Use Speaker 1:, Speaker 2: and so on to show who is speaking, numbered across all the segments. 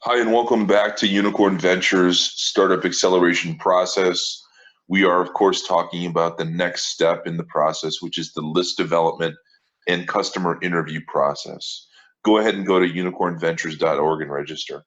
Speaker 1: Hi, and welcome back to Unicorn Ventures Startup Acceleration Process. We are, of course, talking about the next step in the process, which is the list development and customer interview process. Go ahead and go to unicornventures.org and register.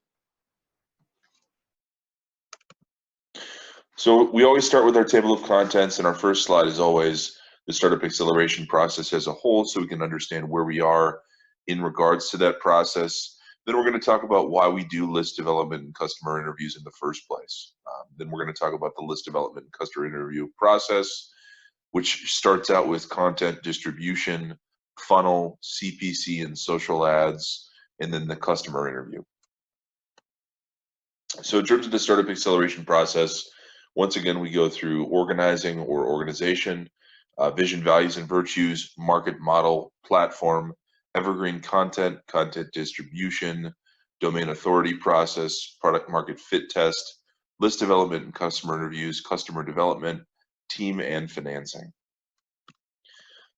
Speaker 1: So we always start with our table of contents, and our first slide is always the startup acceleration process as a whole, so we can understand where we are in regards to that process. Then we're going to talk about why we do list development and customer interviews in the first place. Then we're going to talk about the list development and customer interview process, which starts out with content distribution, funnel, CPC, and social ads, and then the customer interview. So in terms of the startup acceleration process, once again, we go through organizing or organization, vision, values, and virtues, market model, platform, evergreen content, content distribution, domain authority process, product market fit test, list development and customer interviews, customer development, team, and financing.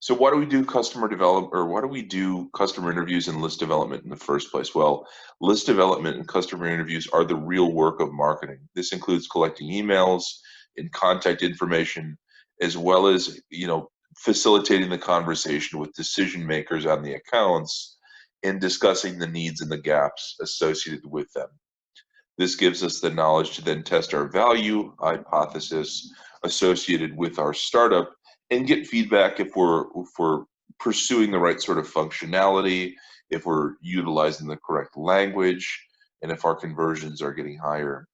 Speaker 1: So why do we do why do we do customer interviews and list development in the first place? Well, list development and customer interviews are the real work of marketing. This includes collecting emails and contact information, as well as, facilitating the conversation with decision makers on the accounts and discussing the needs and the gaps associated with them. This gives us the knowledge to then test our value hypothesis associated with our startup and get feedback if we're pursuing the right sort of functionality, if we're utilizing the correct language, and if our conversions are getting higher.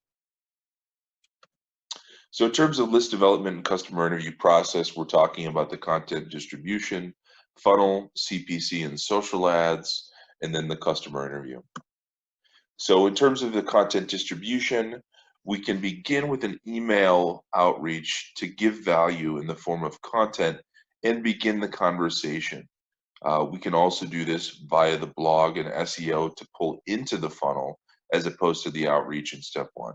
Speaker 1: So in terms of list development and customer interview process, we're talking about the content distribution, funnel, CPC, and social ads, and then the customer interview. So in terms of the content distribution, we can begin with an email outreach to give value in the form of content and begin the conversation. We can also do this via the blog and SEO to pull into the funnel as opposed to the outreach in step one.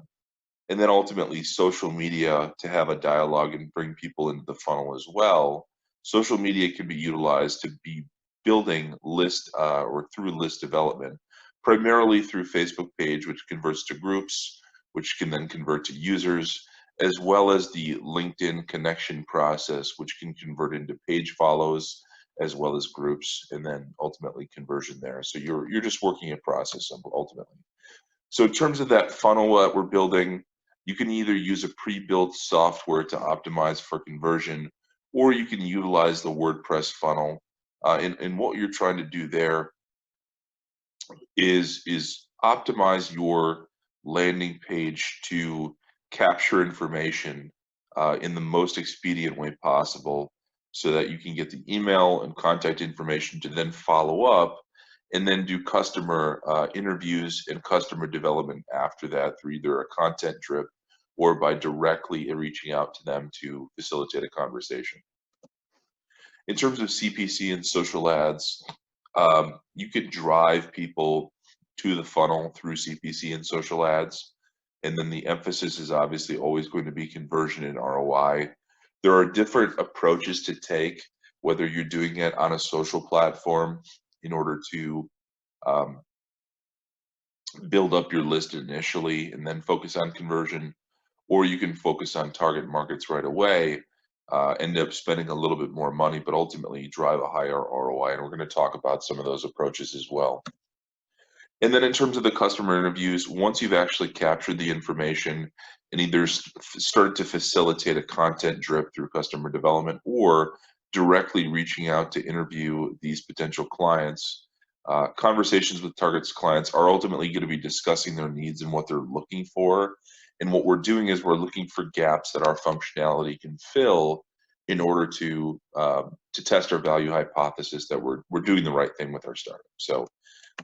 Speaker 1: And then ultimately social media to have a dialogue and bring people into the funnel as well. Social media can be utilized to be building list or through list development, primarily through Facebook page, which converts to groups, which can then convert to users, as well as the LinkedIn connection process, which can convert into page follows as well as groups, and then ultimately conversion there. So you're just working a process ultimately. So in terms of that funnel that we're building, you can either use a pre-built software to optimize for conversion, or you can utilize the WordPress funnel. And what you're trying to do there is optimize your landing page to capture information in the most expedient way possible so that you can get the email and contact information to then follow up and then do customer interviews and customer development after that through either a content drip or by directly reaching out to them to facilitate a conversation. In terms of CPC and social ads, you could drive people to the funnel through CPC and social ads. And then the emphasis is obviously always going to be conversion and ROI. There are different approaches to take, whether you're doing it on a social platform in order to build up your list initially and then focus on conversion, or you can focus on target markets right away, end up spending a little bit more money, but ultimately drive a higher ROI. And we're going to talk about some of those approaches as well. And then in terms of the customer interviews, once you've actually captured the information and either started to facilitate a content drip through customer development or directly reaching out to interview these potential clients, conversations with targets clients are ultimately going to be discussing their needs and what they're looking for. And what we're doing is we're looking for gaps that our functionality can fill in order to test our value hypothesis that we're doing the right thing with our startup. So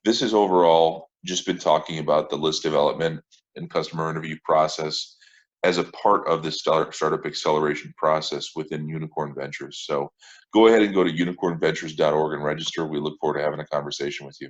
Speaker 1: this is overall just been talking about the list development and customer interview process as a part of the startup acceleration process within Unicorn Ventures. So go ahead and go to unicornventures.org and register. We look forward to having a conversation with you.